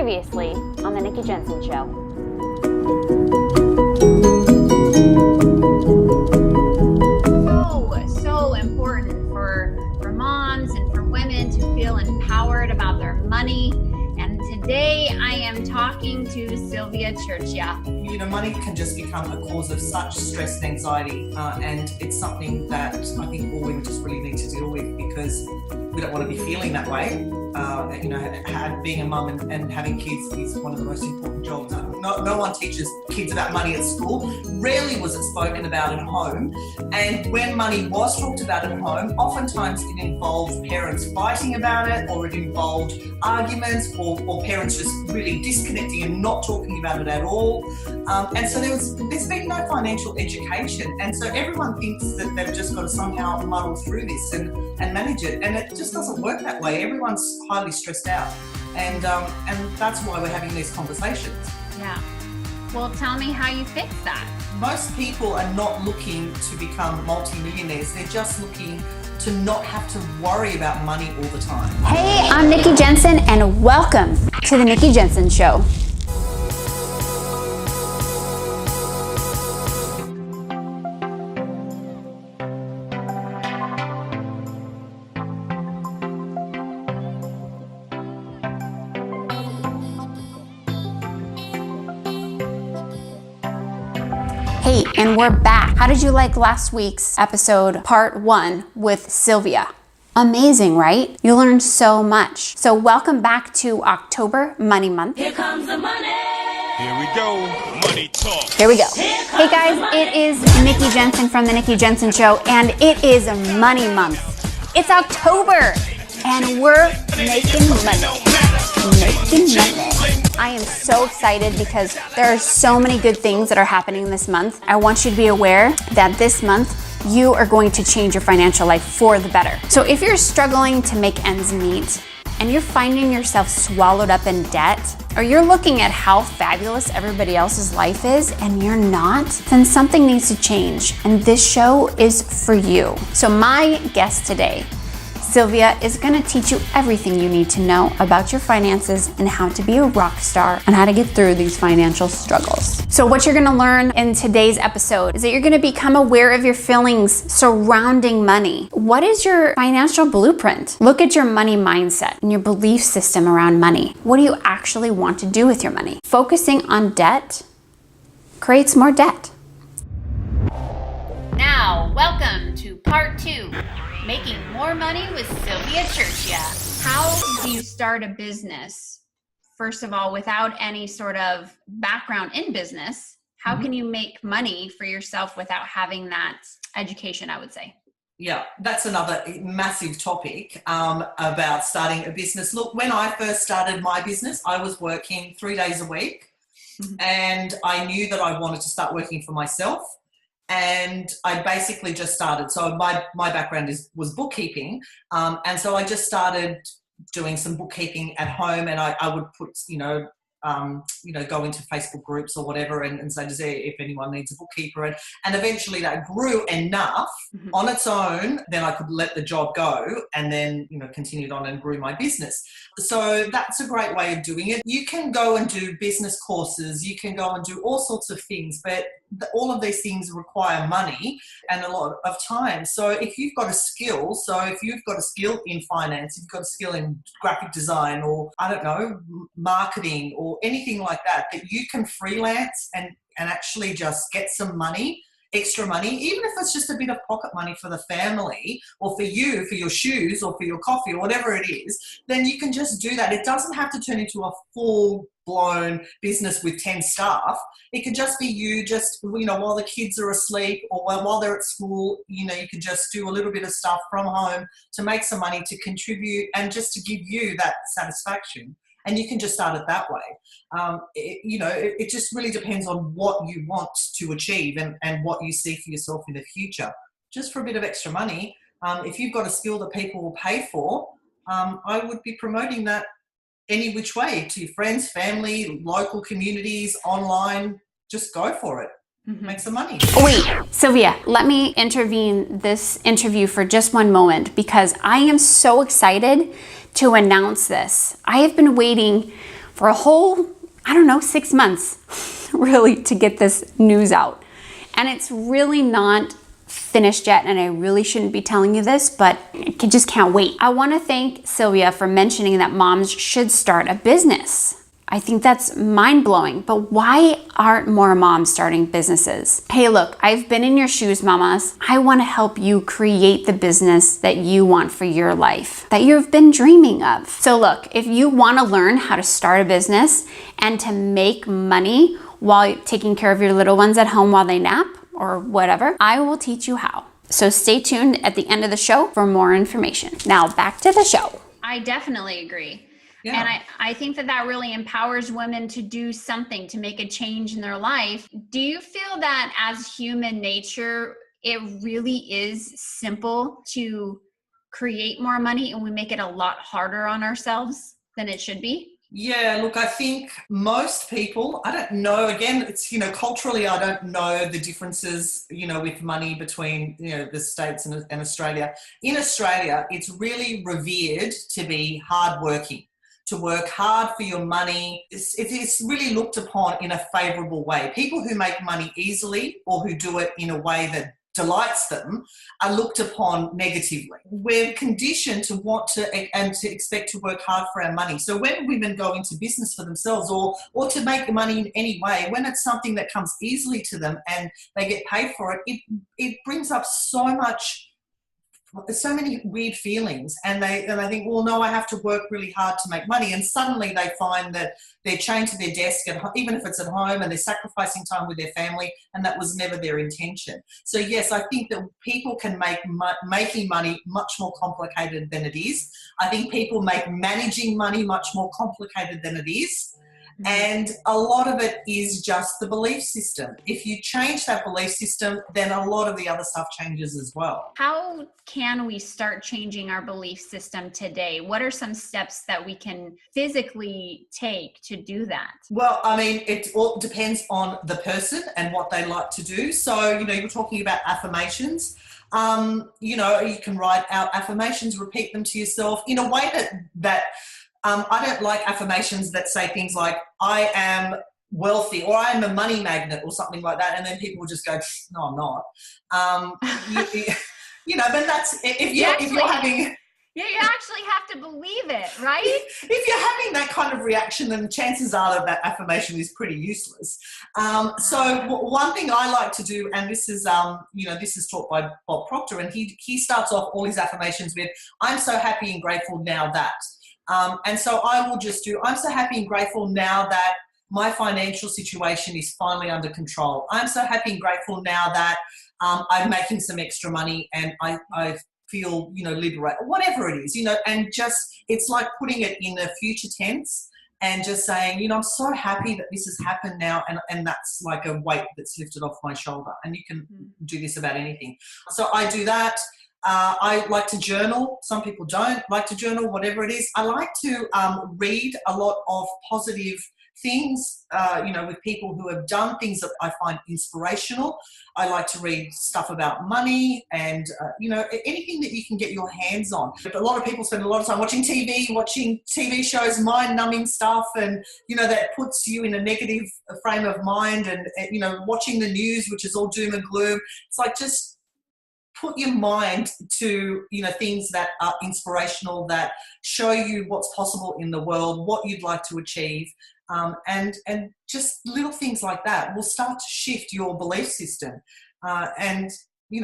Previously on the Nikki Jencen Show. So important for moms and for women to feel empowered about their money. And today I am talking to Sylvia Chierchia. You know, money can just become a cause of such stress and anxiety, and it's something that I think all women just really need to deal with because we don't want to be feeling that way. You know, being a mum and having kids is one of the most important jobs. No one teaches kids about money at school. Rarely was it spoken about at home. And when money was talked about at home, oftentimes it involved parents fighting about it, or it involved arguments, or parents just really disconnecting and not talking about it at all. And so there's been no financial education. And so everyone thinks that they've just got to somehow muddle through this and manage it. And it just doesn't work that way. Everyone's highly stressed out. And that's why we're having these conversations. Yeah. Well, tell me how you fix that. Most people are not looking to become multi-millionaires. They're just looking to not have to worry about money all the time. Hey, I'm Nikki Jencen, and welcome to the Nikki Jencen Show. Hey, and we're back. How did you like last week's episode, part 1 with Sylvia? Amazing, right? You learned so much. So welcome back to October Money Month. Here comes the money. Here we go. Money talk. Here we go. Hey guys, it is Nikki Jencen from the Nikki Jencen Show, and it is Money Month. It's October, and we're making money. Making money. I am so excited because there are so many good things that are happening this month. I want you to be aware that this month you are going to change your financial life for the better. So if you're struggling to make ends meet and you're finding yourself swallowed up in debt, or you're looking at how fabulous everybody else's life is and you're not, then something needs to change. And this show is for you. So my guest today, Sylvia, is going to teach you everything you need to know about your finances and how to be a rock star and how to get through these financial struggles. So what you're going to learn in today's episode is that you're going to become aware of your feelings surrounding money. What is your financial blueprint? Look at your money mindset and your belief system around money. What do you actually want to do with your money? Focusing on debt creates more debt. Now, welcome to part 2. Making more money with Sylvia Chierchia. How do you start a business, first of all, without any sort of background in business? How can you make money for yourself without having that education, I would say? Yeah, that's another massive topic about starting a business. Look, when I first started my business, I was working 3 days a week, and I knew that I wanted to start working for myself. And I basically just started. So my background was bookkeeping. And so I just started doing some bookkeeping at home, and I would put, go into Facebook groups or whatever and say, if anyone needs a bookkeeper. And eventually that grew enough on its own, then I could let the job go and then, continued on and grew my business. So that's a great way of doing it. You can go and do business courses, you can go and do all sorts of things, but all of these things require money and a lot of time. So if you've got a skill, in finance, if you've got a skill in graphic design, or marketing or anything like that you can freelance and actually just get some money, extra money, even if it's just a bit of pocket money for the family or for you, for your shoes or for your coffee or whatever it is, then you can just do that. It doesn't have to turn into a full-blown business with 10 staff. It could just be you while the kids are asleep or while they're at school, you can just do a little bit of stuff from home to make some money, to contribute and just to give you that satisfaction. And you can just start it that way. It just really depends on what you want to achieve and what you see for yourself in the future. Just for a bit of extra money, if you've got a skill that people will pay for, I would be promoting that any which way to your friends, family, local communities, online. Just go for it. Make some money. Wait, Sylvia, let me intervene this interview for just one moment because I am so excited to announce this. I have been waiting for a whole, I don't know, 6 months, really, to get this news out. And it's really not finished yet, and I really shouldn't be telling you this, but I just can't wait. I want to thank Sylvia for mentioning that moms should start a business. I think that's mind-blowing, but why aren't more moms starting businesses? Hey, look, I've been in your shoes, mamas. I want to help you create the business that you want for your life, that you've been dreaming of. So look, if you want to learn how to start a business and to make money while taking care of your little ones at home while they nap or whatever, I will teach you how. So stay tuned at the end of the show for more information. Now back to the show. I definitely agree. Yeah. And I think that really empowers women to do something, to make a change in their life. Do you feel that as human nature, it really is simple to create more money and we make it a lot harder on ourselves than it should be? Yeah, look, I think most people, I don't know, again, it's, culturally, I don't know the differences, with money between, the States and Australia. In Australia, it's really revered to be hardworking, to work hard for your money. It's really looked upon in a favourable way. People who make money easily or who do it in a way that delights them are looked upon negatively. We're conditioned to want to and to expect to work hard for our money. So when women go into business for themselves or to make money in any way, when it's something that comes easily to them and they get paid for it, it brings up so many weird feelings, and they think, well, no, I have to work really hard to make money, and suddenly they find that they're chained to their desk, even if it's at home, and they're sacrificing time with their family, and that was never their intention. So yes, I think that people can make making money much more complicated than it is. I think people make managing money much more complicated than it is. And a lot of it is just the belief system. If you change that belief system, then a lot of the other stuff changes as well. How can we start changing our belief system today? What are some steps that we can physically take to do that? Well, I mean, it all depends on the person and what they like to do. So, you were talking about affirmations. You can write out affirmations, repeat them to yourself in a way that I don't like affirmations that say things like, I am wealthy, or I am a money magnet, or something like that. And then people will just go, no, I'm not. But that's, if you're having... Yeah, you actually have to believe it, right? If you're having that kind of reaction, then chances are that affirmation is pretty useless. So one thing I like to do, and this is, this is taught by Bob Proctor, and he starts off all his affirmations with, I'm so happy and grateful now that. And so I will just do, I'm so happy and grateful now that my financial situation is finally under control. I'm so happy and grateful now that I'm making some extra money and I feel, liberated, whatever it is, and just, it's like putting it in a future tense and just saying, I'm so happy that this has happened now, and that's like a weight that's lifted off my shoulder. And you can do this about anything. So I do that. I like to journal. Some people don't like to journal, whatever it is. I like to read a lot of positive things, with people who have done things that I find inspirational. I like to read stuff about money and, anything that you can get your hands on. A lot of people spend a lot of time watching TV shows, mind-numbing stuff, and, that puts you in a negative frame of mind, and watching the news, which is all doom and gloom. It's like, just put your mind to, things that are inspirational, that show you what's possible in the world, what you'd like to achieve. And just little things like that will start to shift your belief system, and,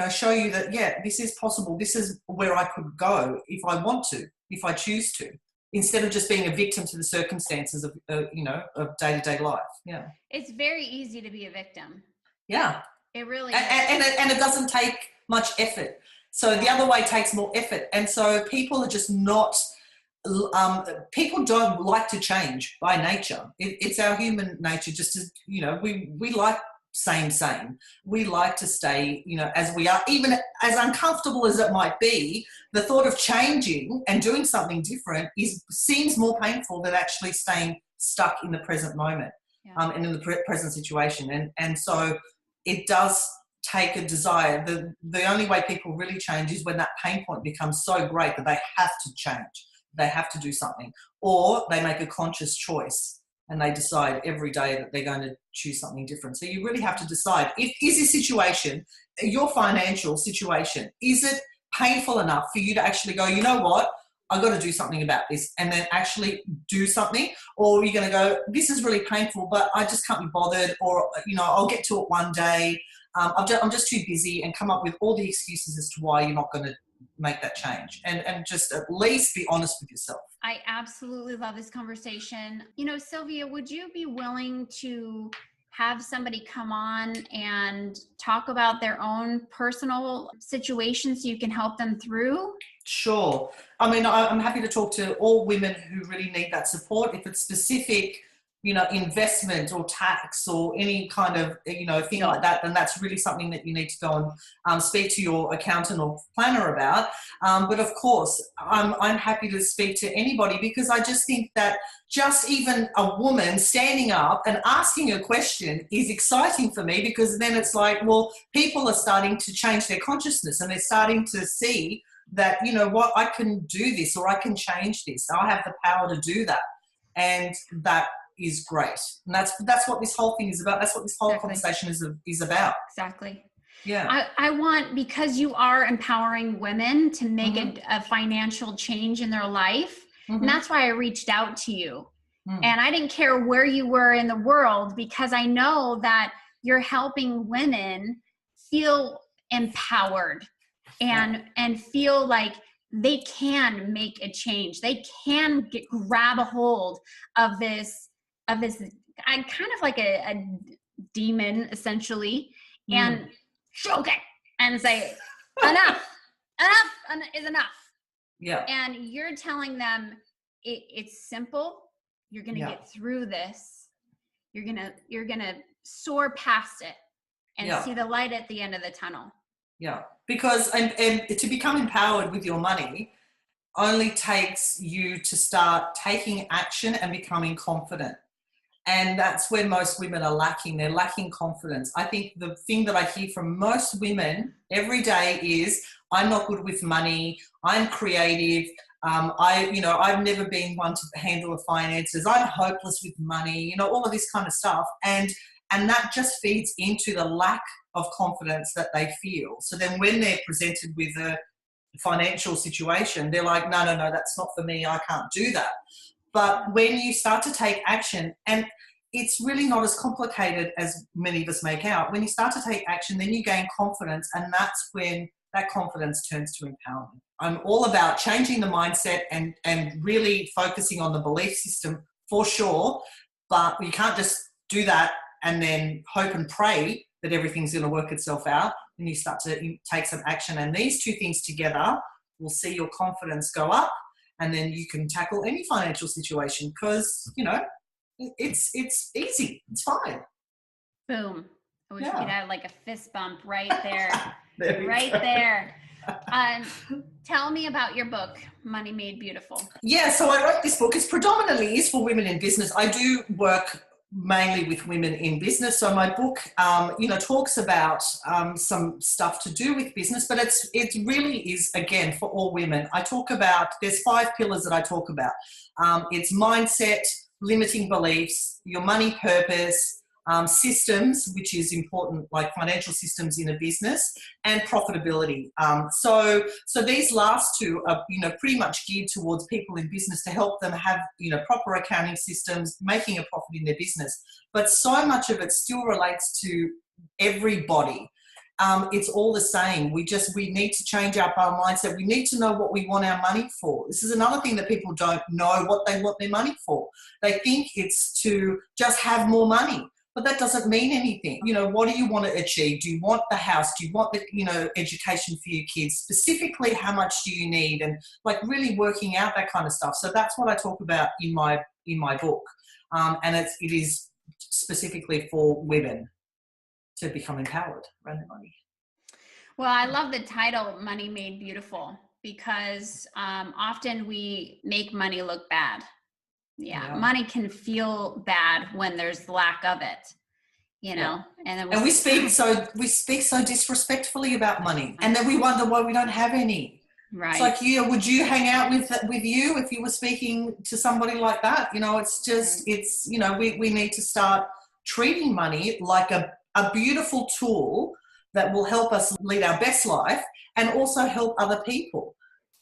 show you that, yeah, this is possible. This is where I could go if I want to, if I choose to, instead of just being a victim to the circumstances of day-to-day life. Yeah. It's very easy to be a victim. Yeah. It really is. And it doesn't take much effort. So the other way takes more effort. And so people are just not, people don't like to change by nature. It's our human nature, just as, we like same. We like to stay, as we are, even as uncomfortable as it might be. The thought of changing and doing something different seems more painful than actually staying stuck in the present moment, and in the present situation. And so it does take a desire. The only way people really change is when that pain point becomes so great that they have to change. They have to do something, or they make a conscious choice and they decide every day that they're going to choose something different. So you really have to decide, is this situation, your financial situation, is it painful enough for you to actually go, you know what, I've got to do something about this, and then actually do something? Or you're going to go, this is really painful, but I just can't be bothered, or, I'll get to it one day. I'm just too busy, and come up with all the excuses as to why you're not going to make that change, and just at least be honest with yourself. I absolutely love this conversation. Sylvia, would you be willing to have somebody come on and talk about their own personal situations so you can help them through? Sure. I mean, I'm happy to talk to all women who really need that support. If it's specific, investment or tax or any kind of, thing like that, then that's really something that you need to go and speak to your accountant or planner about. But of course, I'm happy to speak to anybody, because I just think that just even a woman standing up and asking a question is exciting for me, because then it's like, well, people are starting to change their consciousness, and they're starting to see that, what, I can do this, or I can change this. I have the power to do that. And that is great. And that's what this whole thing is about. That's what this whole conversation is about. Exactly. Yeah. I want, because you are empowering women to make a financial change in their life. And that's why I reached out to you. And I didn't care where you were in the world, because I know that you're helping women feel empowered and feel like they can make a change. They can grab a hold of this kind of like a demon, essentially, and choke it and say, enough is enough. Yeah. And you're telling them it's simple. You're going to get through this. You're going to soar past it and see the light at the end of the tunnel. Yeah. Because and to become empowered with your money only takes you to start taking action and becoming confident. And that's where most women are lacking. They're lacking confidence. I think the thing that I hear from most women every day is, I'm not good with money. I'm creative. I've never been one to handle the finances. I'm hopeless with money, all of this kind of stuff. And that just feeds into the lack of confidence that they feel. So then when they're presented with a financial situation, they're like, no, that's not for me. I can't do that. But when you start to take action, and it's really not as complicated as many of us make out, when you start to take action, then you gain confidence, and that's when that confidence turns to empowerment. I'm all about changing the mindset and really focusing on the belief system for sure, but you can't just do that and then hope and pray that everything's going to work itself out. Then you start to take some action, and these two things together will see your confidence go up, and then you can tackle any financial situation, because, it's easy. It's fine. Boom. I wish we could have like a fist bump right there. Right there. Tell me about your book, Money Made Beautiful. Yeah, so I wrote this book. It's predominantly for women in business. I do work mainly with women in business. So my book, talks about some stuff to do with business, but it really is, again, for all women. I talk about, there's 5 pillars that I talk about. It's mindset, limiting beliefs, your money purpose, systems, which is important, like financial systems in a business, and profitability. So these last two are, pretty much geared towards people in business to help them have, proper accounting systems, making a profit in their business. But so much of it still relates to everybody. It's all the same. We need to change up our mindset. We need to know what we want our money for. This is another thing that people don't know, what they want their money for. They think it's to just have more money, but that doesn't mean anything. What do you want to achieve? Do you want the house? Do you want the, education for your kids? Specifically, how much do you need? And like really working out that kind of stuff. So that's what I talk about in my book. And it is specifically for women to become empowered around their money. Well, I love the title, Money Made Beautiful, because often we make money look bad. Yeah, money can feel bad when there's lack of it, and then we speak so disrespectfully about money, and then we wonder why we don't have any. Right. It's like, would you hang out with you if you were speaking to somebody like that? You know, it's just, it's, you know, we need to start treating money like a beautiful tool that will help us lead our best life and also help other people.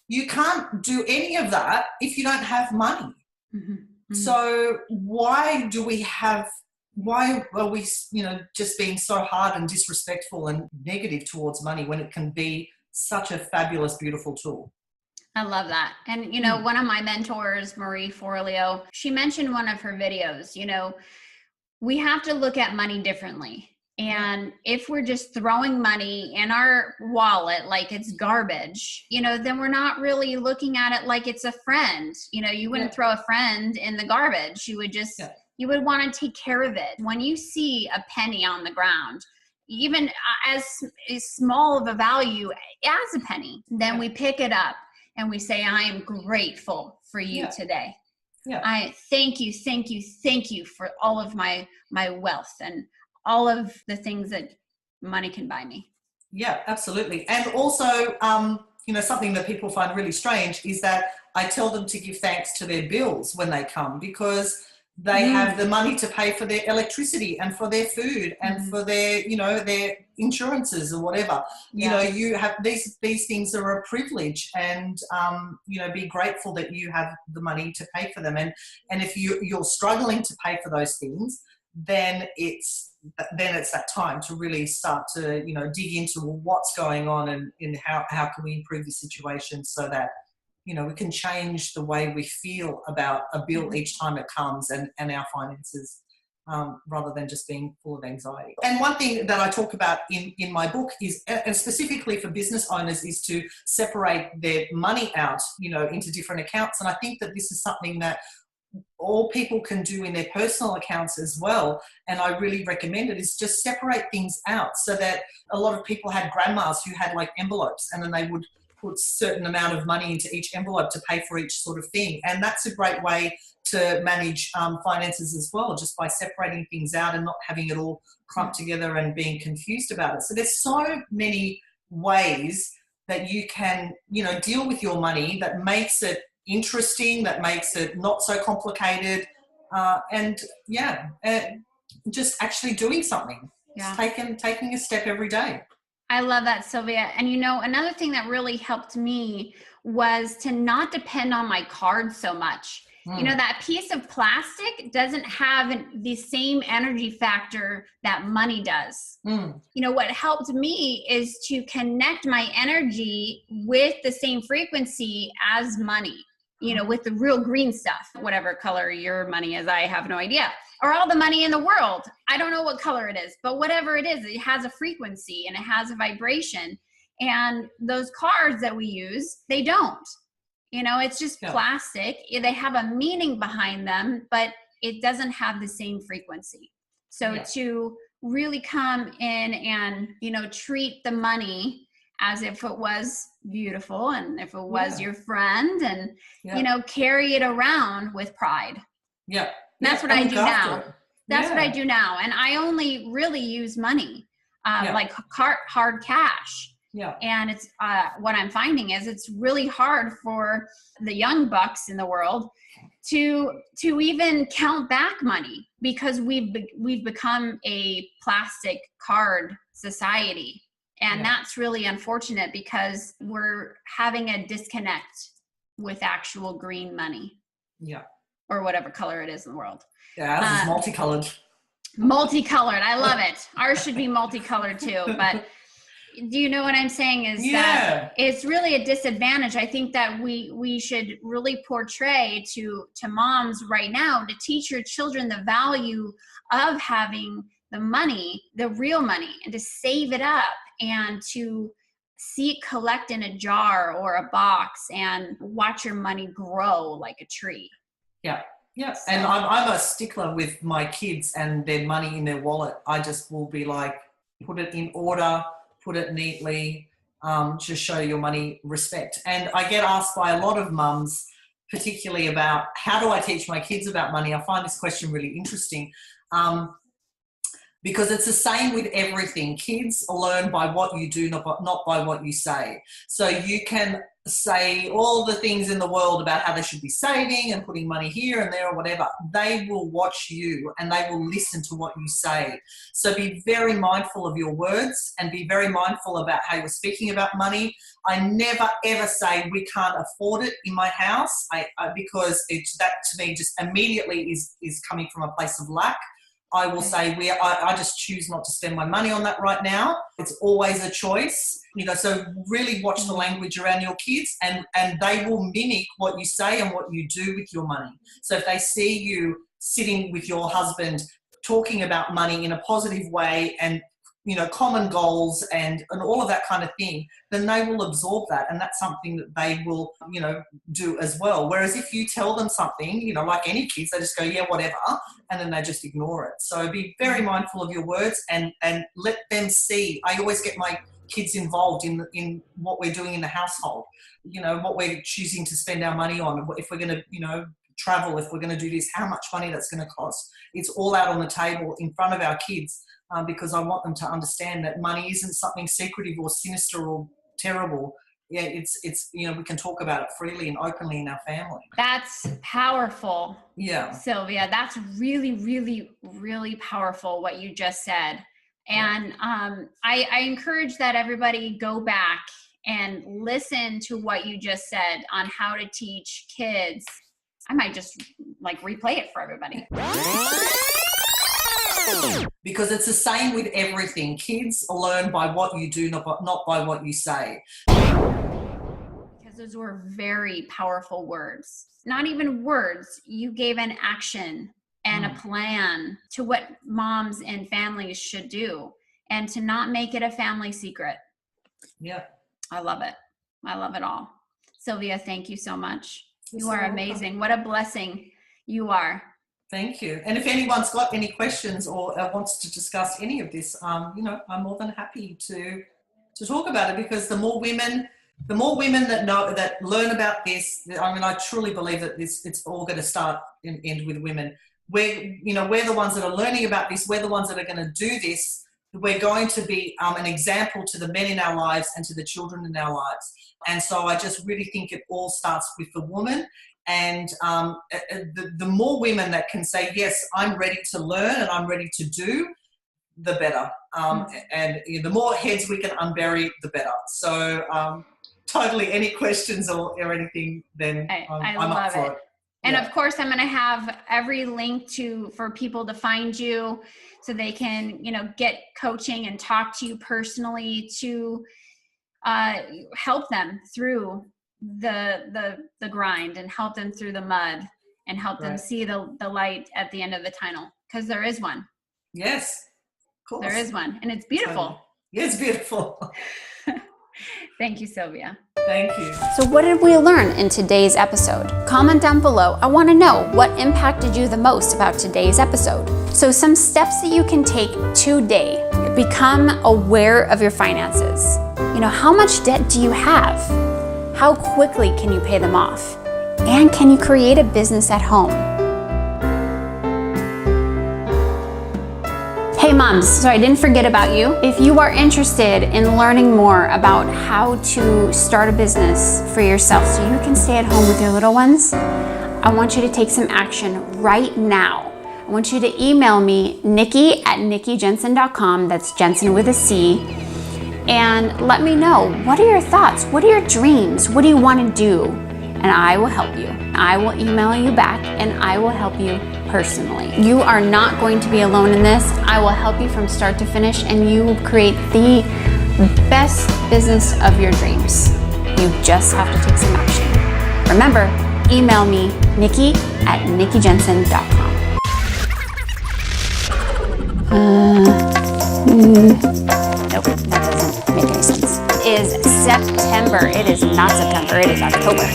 You can't do any of that if you don't have money. Mm-hmm. Mm-hmm. So why are we, you know, just being so hard and disrespectful and negative towards money when it can be such a fabulous, beautiful tool? I love that. And, you know, one of my mentors, Marie Forleo, she mentioned one of her videos, you know, we have to look at money differently. And if we're just throwing money in our wallet like it's garbage, you know, then we're not really looking at it like it's a friend. You know, you wouldn't throw a friend in the garbage. You would just, you would want to take care of it. When you see a penny on the ground, even as small of a value as a penny, then we pick it up and we say, I am grateful for you today. Yeah. I thank you for all of my wealth and all of the things that money can buy me. Yeah, absolutely. And also, you know, something that people find really strange is that I tell them to give thanks to their bills when they come, because they have the money to pay for their electricity and for their food and for their, you know, their insurances or whatever. You know, you have these things are a privilege, and, you know, be grateful that you have the money to pay for them. And if you're struggling to pay for those things, then it's that time to really start to, you know, dig into what's going on and how can we improve the situation so that, you know, we can change the way we feel about a bill each time it comes and our finances, rather than just being full of anxiety. And one thing that I talk about in my book is, and specifically for business owners, is to separate their money out, you know, into different accounts. And I think that this is something that all people can do in their personal accounts as well. And I really recommend it, is just separate things out, so that a lot of people had grandmas who had like envelopes, and then they would put a certain amount of money into each envelope to pay for each sort of thing. And that's a great way to manage finances as well, just by separating things out and not having it all clumped together and being confused about it. So there's so many ways that you can, you know, deal with your money that makes it interesting, that makes it not so complicated, and just actually doing something. Just taking a step every day. I love that, Sylvia. And, you know, another thing that really helped me was to not depend on my card so much. You know, that piece of plastic doesn't have the same energy factor that money does. You know, what helped me is to connect my energy with the same frequency as money, you know, with the real green stuff, whatever color your money is, I have no idea. Or all the money in the world. I don't know what color it is, but whatever it is, it has a frequency and it has a vibration. And those cards that we use, they don't. You know, it's just plastic. They have a meaning behind them, but it doesn't have the same frequency. So to really come in and, you know, treat the money as if it was beautiful and if it was your friend, and, you know, carry it around with pride. Yeah. That's what I do now. That's what I do now. And I only really use money, like hard cash. Yeah. And it's what I'm finding is it's really hard for the young bucks in the world to even count back money, because we've become a plastic card society. And that's really unfortunate, because we're having a disconnect with actual green money. Yeah. Or whatever color it is in the world. Yeah, ours is multicolored. Multicolored. I love it. Ours should be multicolored too. But do you know what I'm saying? Is that it's really a disadvantage. I think that we should really portray to moms right now to teach your children the value of having the money, the real money, and to save it up and to see it collect in a jar or a box and watch your money grow like a tree. Yeah. Yeah. So. And I'm a stickler with my kids and their money in their wallet. I just will be like, put it in order, put it neatly, just show your money respect. And I get asked by a lot of mums, particularly about how do I teach my kids about money? I find this question really interesting, because it's the same with everything. Kids learn by what you do, not by what you say. So you can say all the things in the world about how they should be saving and putting money here and there or whatever. They will watch you and they will listen to what you say. So be very mindful of your words and be very mindful about how you're speaking about money. I never ever say we can't afford it in my house, because that to me just immediately is coming from a place of lack. I will say I just choose not to spend my money on that right now. It's always a choice, so really watch the language around your kids, and they will mimic what you say and what you do with your money. So if they see you sitting with your husband talking about money in a positive way and common goals and all of that kind of thing, then they will absorb that, and that's something that they will, do as well. Whereas if you tell them something, like any kids, they just go, yeah, whatever, and then they just ignore it. So be very mindful of your words and let them see. I always get my kids involved in what we're doing in the household, what we're choosing to spend our money on, if we're going to, travel, if we're going to do this, how much money that's going to cost. It's all out on the table in front of our kids. Because I want them to understand that money isn't something secretive or sinister or terrible. Yeah, it's we can talk about it freely and openly in our family. That's powerful. Yeah. Sylvia, that's really, really, really powerful what you just said. And I encourage that everybody go back and listen to what you just said on how to teach kids. I might just replay it for everybody. Because it's the same with everything. Kids learn by what you do, not by what you say. Because those were very powerful words. Not even words. You gave an action and a plan to what moms and families should do, and to not make it a family secret. Yeah. I love it. I love it all. Sylvia, thank you so much. You are welcome. amazing. What a blessing you are. Thank you. And if anyone's got any questions or wants to discuss any of this, I'm more than happy to talk about it, because the more women that learn about this, I truly believe that it's all going to start and end with women. We're the ones that are learning about this. We're the ones that are going to do this. We're going to be an example to the men in our lives and to the children in our lives. And so I just really think it all starts with the woman. And the more women that can say, yes, I'm ready to learn and I'm ready to do, the better. And the more heads we can unbury, the better. So totally any questions or anything, then I'm up for it. And of course, I'm going to have every link for people to find you so they can, get coaching and talk to you personally to help them through the grind and help them through the mud and help them see the light at the end of the tunnel, because there is one. Yes, of course. There is one, and it's beautiful. Yeah, it's beautiful. Thank you, Sylvia. Thank you. So what did we learn in today's episode? Comment down below. I want to know what impacted you the most about today's episode. So some steps that you can take today. Become aware of your finances. How much debt do you have? How quickly can you pay them off? And can you create a business at home? Hey moms, so I didn't forget about you. If you are interested in learning more about how to start a business for yourself so you can stay at home with your little ones, I want you to take some action right now. I want you to email me, nikki@nikkijencen.com, that's Jencen with a C, and let me know, what are your thoughts? What are your dreams? What do you want to do? And I will help you. I will email you back and I will help you personally. You are not going to be alone in this. I will help you from start to finish, and you will create the best business of your dreams. You just have to take some action. Remember, email me, nikki@nikkijencen.com. Nope, that doesn't make any sense. It is September. It is not September. It is October.